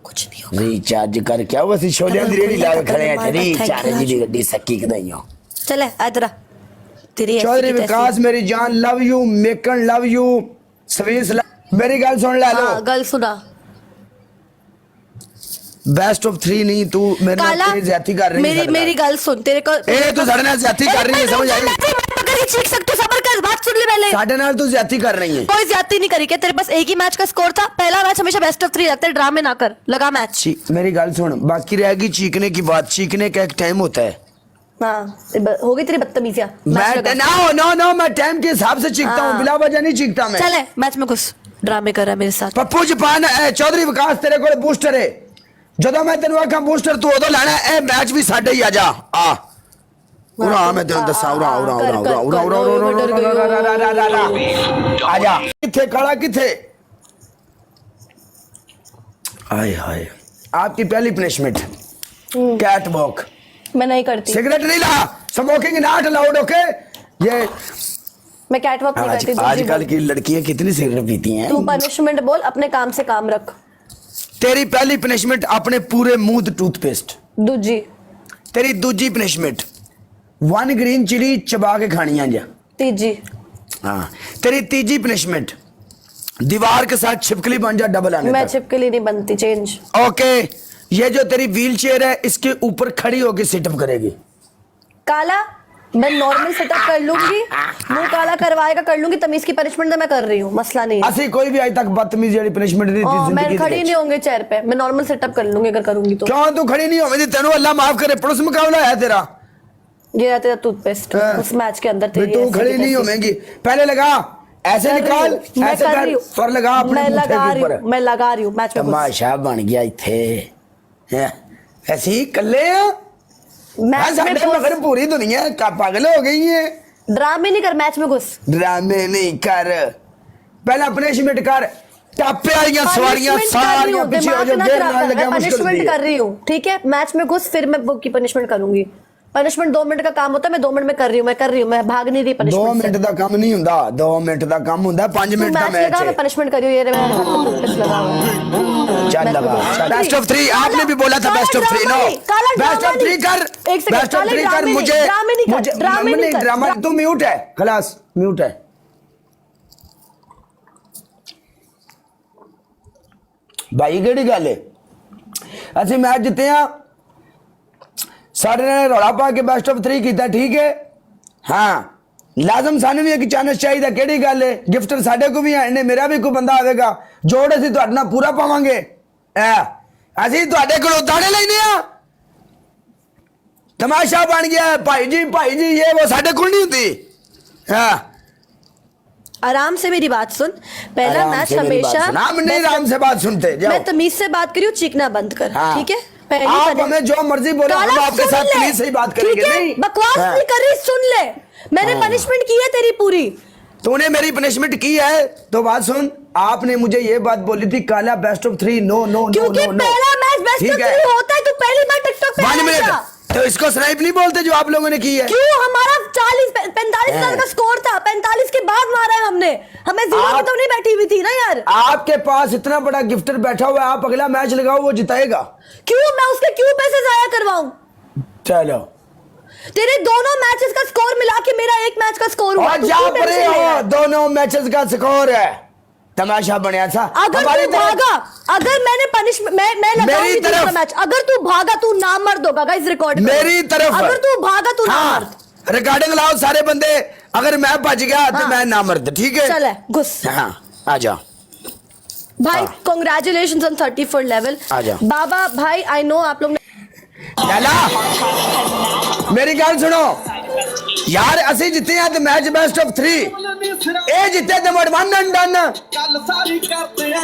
कुछ नहीं होगा। रिचार्ज कर क्या वो सी छोले दी रेडी ला के खड़े हैं रिचार्ज जी दी गड्डी सक्की कदाइयो चले इधर तेरी चौधरी विकास मेरी जान लव यू मेकन लव यू स्वीस मेरी गल सुन ले लो। गल सुना बेस्ट ऑफ 3 नहीं तू मेरे नाल ज्यादती कर रही है। मेरी गल सुन तेरे को ए तू साडे नाल ज्यादती कर रही है समझ आई। मगर चीख सकते सबर कर बात सुन ले पहले। साडे नाल तू ज्यादती कर रही है। कोई ज्यादती नहीं करी क्या तेरे पास एक ही मैच का स्कोर था। पहला मैच हमेशा बेस्ट ऑफ 3 रखते ड्रामे ना कर लगा मैच। मेरी गल सुन बाकी रहेगी चीखने की बात। चीखने का एक टाइम होता है। हाँ हो गई तेरी बदतमीजियां। मैं नो मैं टाइम के हिसाब से चीखता हूँ बिला वजह नहीं चीखता मैं। चले मैच में घुस ड्रामे कर रहा है मेरे साथ। पप्पू जपान चौधरी विकास तेरे को बूस्टर है ਜਦੋਂ मैं तेन आखा बूस्टर तू उदो लाना ए मैच भी साडे ही आजा आ उरा मैं तेन दसा उरा आजा किथे काला किथे आय हाय आपकी पहली पनिशमेंट कैट वॉक। मैं नहीं करती सिगरेट नहीं ला स्मोकिंग नॉट अलाउड ओके। ये मैं कैट वॉक नहीं करती। आजकल की लड़कियां कितनी सिगरेट पीती हैं। तू पनिशमेंट बोल अपने काम से काम रख। तेरी पहली पनिशमेंट अपने पूरे मुंह टूथपेस्ट। दूजी तेरी दूजी पनिशमेंट 1 ग्रीन चिली चबा के खानी है। तीजी हाँ तेरी तीजी पनिशमेंट दीवार के साथ छिपकली बन जा डबल आने मैं तक। छिपकली नहीं बनती चेंज। ओके ये जो तेरी व्हील चेयर है इसके ऊपर खड़ी होकर सिटअप करेगी। काला मैं नॉर्मल सेटअप कर लूंगी मुंह काला करवाएगा कर लूंगी तमीज की पनिशमेंट तो मैं कर रही हूँ मसला नहीं है। ऐसी कोई भी आज तक बदतमीजी वाली पनिशमेंट नहीं दी मैं जिंदगी खड़ी नहीं होंगी चेयर पे। मैं नॉर्मल सेटअप कर लूंगी अगर करूंगी तो। क्यों तू खड़ी नहीं होगी तेनू अल्लाह माफ करे पुलिस मुकाबला है तेरा। ये है तेरा टूथपेस्ट उस मैच के अंदर तेरी तू खड़ी नहीं होगी पहले लगा ऐसे निकाल ऐसे कर और लगा अपने मैं लगा रही हूँ मैच में। तमाशा बन गया इथे ऐसी कल्ले मैच में मगर पूरी दुनिया का पागल हो गई है। ड्रामे नहीं कर मैच में घुस। ड्रामे नहीं कर पहला पनिशमेंट कर टापे आईया सवारियां सारियां पीछे हो जो गेम ना लगा मुश्किल पनिशमेंट कर रही हूँ ठीक है। मैच में घुस फिर मैं वो की पनिशमेंट करूंगी। पनिशमेंट 2 मिनट का काम होता है मैं 2 मिनट में कर रही हूँ मैं भाग नहीं रही पनिशमेंट। 2 मिनट का काम नहीं हुंदा 2 मिनट का काम हुंदा 5 मिनट का मैच है। मैं पनिशमेंट कर रही हूँ ये मेरे हाथ में टूथपेस्ट लगा हुआ है। चल लगा बेस्ट ऑफ 3 आपने भी बोला था best of 3 no best of 3 कर बेस्ट ऑफ 3 कर मुझे ड्रामा तू म्यूट है खलास म्यूट है। भाई केड़ी गल है असि मैच जिते हैं साढ़े ने रौला पा के बेस्ट ऑफ 3 किया ठीक है। हाँ लाजम सानू भी एक चांस चाहिए केड़ी गल है गिफ्टर साडे को भी है मेरा भी कोई बंदा आवेगा जोड़ असी तुहाडे नाल पूरा पावांगे। असी तुहाडे कोलों दाने लेने आ तमाशा बन गया भाई जी ये वो साडे कोल नहीं होती। हाँ आराम से मेरी बात सुन पहला मैच हमेशा हम नहीं आराम से बात सुनते मैं तमीज से बात करी हूँ चीखना बंद कर ठीक है। आप हमें जो मर्जी बोलो हम आपके साथ प्लीज सही बात करेंगे। नहीं बकवास नहीं कर रही सुन ले मैंने पनिशमेंट की है तेरी पूरी। तूने मेरी पनिशमेंट की है तो बात सुन आपने मुझे ये बात बोली थी काला best of 3 no no no क्योंकि पहला मैच बेस्ट ऑफ 3 होता है तू पहली बार टिकटॉक पे 1 मिनट तो इसको स्नाइप नहीं बोलते जो आप लोगों ने की है। क्यों हमारा 45 साल का स्कोर था 45 के बाद मारा है हमने हमें जीरो पे तो नहीं बैठी हुई थी ना यार। आपके पास इतना बड़ा गिफ्टर बैठा हुआ है आप अगला मैच लगाओ वो जिताएगा। क्यों मैं उसके क्यों पैसे जाया करवाऊं। चलो तेरे दोनों मैचेस का स्कोर मिला के मेरा एक मैच का स्कोर हुआ हो दोनों मैचेस का स्कोर है तमाशा बनया था। अगर तू भागा अगर मैंने पनिशमेंट मैं लगाऊंगी दूसरा मैच अगर तू भागा तू नामर्द होगा गाइस रिकॉर्ड मेरी तरफ अगर तू भागा तू नामर्द रिकॉर्डिंग लाओ सारे बंदे अगर मैं बच गया तो मैं नामर्द ठीक है। चल घुस हाँ आ जा भाई कांग्रेचुलेशंस ऑन 34 लेवल बाबा भाई आई नो आप लोग मेरी गल सुनो यार असि जिते हैं तो मैच बेस्ट ऑफ 3 ए जिते तो मोड़ 1 एंड डन।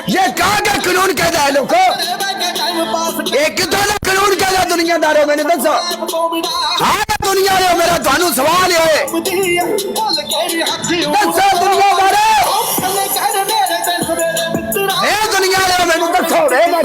ये कहाँ का कानून कहता है लोगों एक कितना का कानून कहता दुनियादारों मैंने दसो। हाँ दुनिया ले मेरा थानू सवाल है दसो दुनिया